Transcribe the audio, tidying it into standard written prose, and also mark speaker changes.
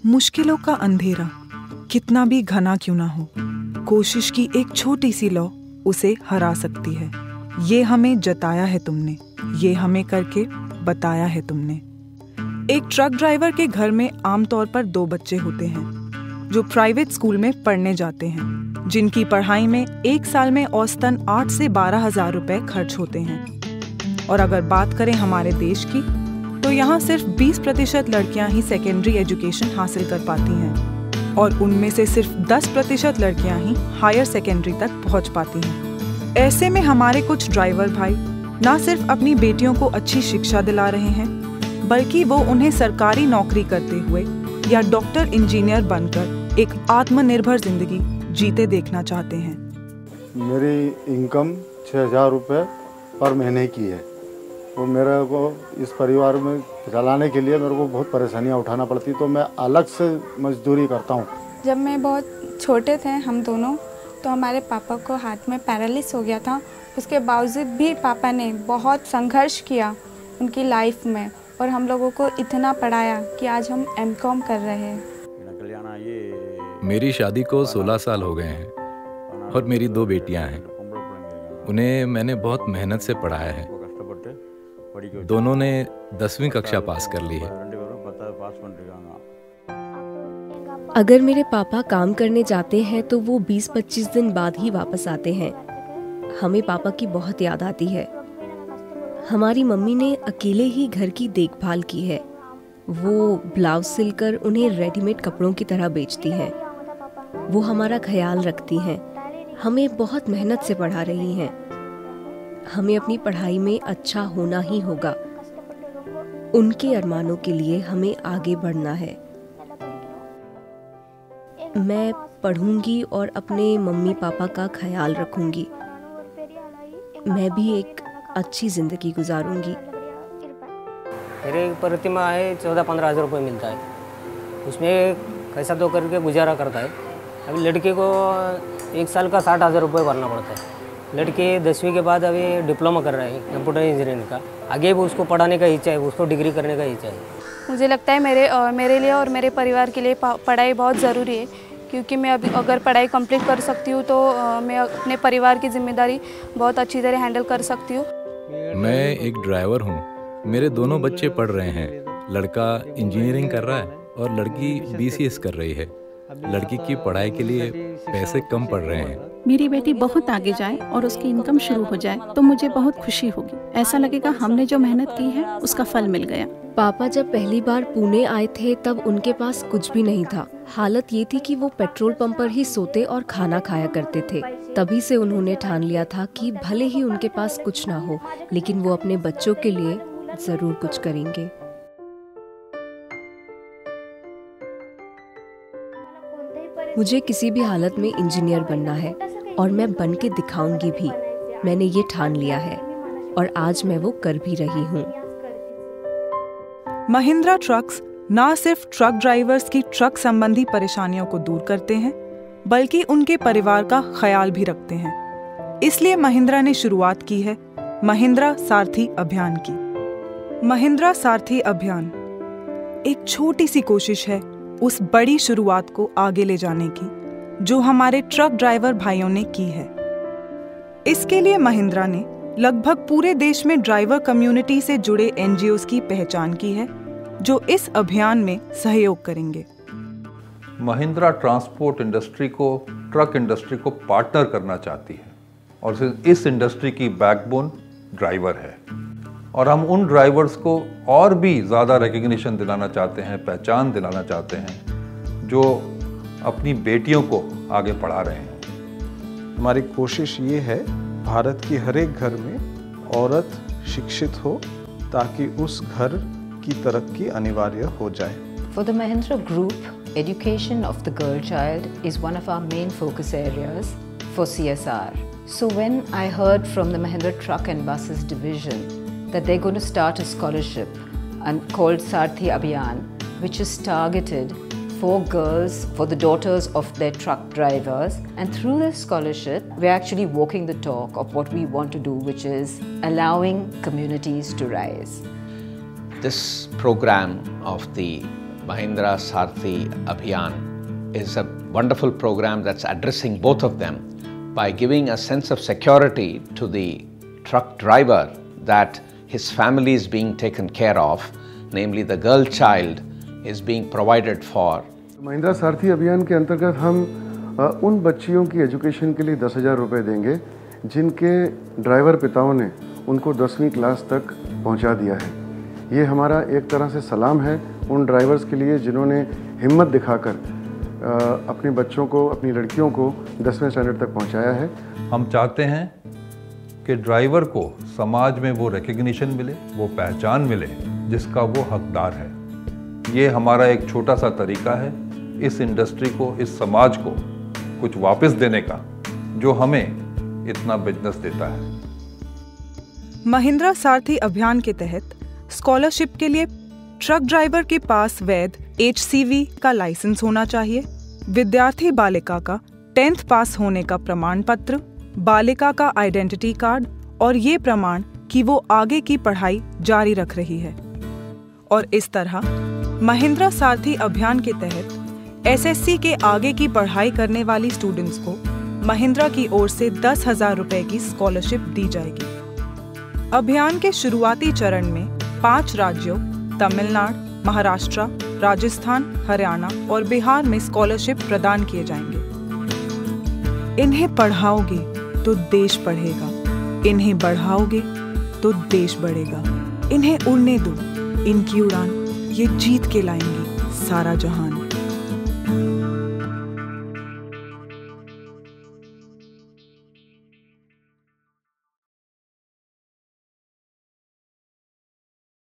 Speaker 1: मुश्किलों का अंधेरा कितना भी घना क्यों ना हो, कोशिश की एक छोटी सी लौ उसे हरा सकती है। ये हमें जताया है तुमने, ये हमें करके बताया है तुमने। एक ट्रक ड्राइवर के घर में आमतौर पर 2 बच्चे होते हैं जो प्राइवेट स्कूल में पढ़ने जाते हैं, जिनकी पढ़ाई में एक साल में औसतन 8 से 12 हजार रुपए खर्च होते हैं। और अगर बात करें हमारे देश की, तो यहाँ सिर्फ 20% लड़कियां ही सेकेंडरी एजुकेशन हासिल कर पाती हैं और उनमें से सिर्फ 10% लड़कियां ही हायर सेकेंडरी तक पहुँच पाती हैं। ऐसे में हमारे कुछ ड्राइवर भाई ना सिर्फ अपनी बेटियों को अच्छी शिक्षा दिला रहे हैं, बल्कि वो उन्हें सरकारी नौकरी करते हुए या डॉक्टर इंजीनियर बनकर एक आत्मनिर्भर जिंदगी जीते देखना चाहते हैं।
Speaker 2: मेरी इनकम 6,000 रुपये पर महीने की है और मेरे को इस परिवार में चलाने के लिए मेरे को बहुत परेशानियां उठाना पड़ती, तो मैं अलग से मजदूरी करता हूं।
Speaker 3: जब मैं बहुत छोटे थे हम दोनों, तो हमारे पापा को हाथ में पैरालिसिस हो गया था। उसके बावजूद भी पापा ने बहुत संघर्ष किया उनकी लाइफ में और हम लोगों को इतना पढ़ाया कि आज हम एमकॉम कर रहे हैं।
Speaker 4: मेरी शादी को 16 साल हो गए हैं और मेरी 2 बेटियां हैं। उन्हें मैंने बहुत मेहनत से पढ़ाया है। दोनों ने 10वीं कक्षा पास कर ली है।
Speaker 5: अगर मेरे पापा काम करने जाते हैं तो वो 20-25 दिन बाद ही वापस आते हैं। हमें पापा की बहुत याद आती है। हमारी मम्मी ने अकेले ही घर की देखभाल की है। वो ब्लाउज सिलकर उन्हें रेडीमेड कपड़ों की तरह बेचती हैं। वो हमारा ख्याल रखती हैं, हमें बहुत मेहनत से पढ़ा रही हैं। हमें अपनी पढ़ाई में अच्छा होना ही होगा। उनके अरमानों के लिए हमें आगे बढ़ना है। मैं पढ़ूंगी और अपने मम्मी पापा का ख्याल रखूंगी। मैं भी एक अच्छी जिंदगी गुजारूंगी।
Speaker 6: मेरे प्रतिमा है 14-15 हज़ार रुपये मिलता है, उसमें कैसा तो करके गुजारा करता है। अभी लड़के को 1 साल का 60,000 रुपये भरना पड़ता है। लड़के 10वीं के बाद अभी डिप्लोमा कर रहे हैं कंप्यूटर इंजीनियरिंग का। आगे भी उसको पढ़ाने का इच्छा है, उसको डिग्री करने का इच्छा है।
Speaker 3: मुझे लगता है मेरे लिए और मेरे परिवार के लिए पढ़ाई बहुत ज़रूरी है, क्योंकि मैं अभी अगर पढ़ाई कंप्लीट कर सकती हूँ तो मैं अपने परिवार की जिम्मेदारी बहुत अच्छी तरह हैंडल कर सकती हूँ।
Speaker 4: मैं एक ड्राइवर हूँ। मेरे दोनों बच्चे पढ़ रहे हैं। लड़का इंजीनियरिंग कर रहा है और लड़की BCS कर रही है। लड़की की पढ़ाई के लिए पैसे कम पड़ रहे हैं।
Speaker 7: मेरी बेटी बहुत आगे जाए और उसकी इनकम शुरू हो जाए तो मुझे बहुत खुशी होगी। ऐसा लगेगा हमने जो मेहनत की है उसका फल मिल गया।
Speaker 5: पापा जब पहली बार पुणे आए थे तब उनके पास कुछ भी नहीं था। हालत ये थी कि वो पेट्रोल पंप पर ही सोते और खाना खाया करते थे। तभी से उन्होंने ठान लिया था कि भले ही उनके पास कुछ ना हो, लेकिन वो अपने बच्चों के लिए जरूर कुछ करेंगे। मुझे किसी भी हालत में इंजीनियर बनना है और मैं बन के दिखाऊंगी भी। मैंने ये ठान लिया है और आज मैं वो कर भी रही हूँ।
Speaker 1: महिंद्रा ट्रक्स ना सिर्फ ट्रक ड्राइवर्स की ट्रक संबंधी परेशानियों को दूर करते हैं, बल्कि उनके परिवार का ख्याल भी रखते हैं। इसलिए महिंद्रा ने शुरुआत की है महिंद्रा सारथी अभियान की। महिंद्रा सारथी अभियान एक छोटी सी कोशिश है उस बड़ी शुरुआत को आगे ले जाने की, जो हमारे ट्रक ड्राइवर भाइयों ने की है। इसके लिए महिंद्रा ने लगभग पूरे देश में ड्राइवर कम्युनिटी से जुड़े NGOs की पहचान की है, जो इस अभियान में सहयोग करेंगे।
Speaker 8: महिंद्रा ट्रांसपोर्ट इंडस्ट्री को ट्रक इंडस्ट्री को पार्टनर करना चाहती है और इस इंडस्ट्री की बैकबोन ड्राइवर है। और हम उन ड्राइवर्स को और भी ज़्यादा रिकग्निशन दिलाना चाहते हैं, पहचान दिलाना चाहते हैं, जो अपनी बेटियों को आगे पढ़ा रहे हैं।
Speaker 9: हमारी कोशिश ये है भारत की हर एक घर में औरत शिक्षित हो ताकि उस घर की तरक्की अनिवार्य हो जाए।
Speaker 10: For the Mahindra Group, education of the girl child is one of our main focus areas for CSR. So when I heard from the Mahindra Truck and Buses division that they're going to start a scholarship called Sarthi Abhiyan, which is targeted for girls, for the daughters of their truck drivers. And through this scholarship, we're actually walking the talk of what we want to do, which is allowing communities to rise.
Speaker 11: This program of the Mahindra Sarathi Abhiyan is a wonderful program that's addressing both of them by giving a sense of security to the truck driver that his family is being taken care of, namely the girl child is being provided for.
Speaker 2: Mahindra सारथी अभियान के अंतर्गत हम उन बच्चियों की education के लिए 10,000 रुपये देंगे जिनके ड्राइवर पिताओं ने उनको 10वीं क्लास तक पहुंचा दिया है। ये हमारा एक तरह से सलाम है उन ड्राइवर्स के लिए जिन्होंने हिम्मत दिखाकर अपने बच्चों को, अपनी लड़कियों को 10वें स्टैंडर्ड तक पहुंचाया है।
Speaker 8: हम चाहते हैं कि ड्राइवर को समाज में वो रिकग्निशन मिले, वो पहचान मिले जिसका वो हकदार है। ये हमारा एक छोटा सा तरीका है इस इंडस्ट्री को, इस समाज को कुछ वापस देने का जो हमें इतना बिजनेस देता है।
Speaker 1: महिंद्रा सारथी अभियान के तहत स्कॉलरशिप के लिए ट्रक ड्राइवर के पास वैध HCV का लाइसेंस होना चाहिए, विद्यार्थी बालिका का 10th पास होने का प्रमाण पत्र, बालिका का आइडेंटिटी कार्ड और ये प्रमाण कि वो आगे की पढ़ाई जारी रख रही है। और इस तरह महिंद्रा सारथी अभियान के तहत SSC के आगे की पढ़ाई करने वाली स्टूडेंट्स को महिंद्रा की ओर से 10,000 रुपए की स्कॉलरशिप दी जाएगी। अभियान के शुरुआती चरण में 5 राज्यों तमिलनाडु, महाराष्ट्र, राजस्थान, हरियाणा और बिहार में स्कॉलरशिप प्रदान किए जाएंगे। इन्हें पढ़ाओगे तो देश पढ़ेगा, इन्हें बढ़ाओगे तो देश बढ़ेगा। इन्हें उड़ने दो, इनकी उड़ान ये जीत के लाएंगे सारा जहान।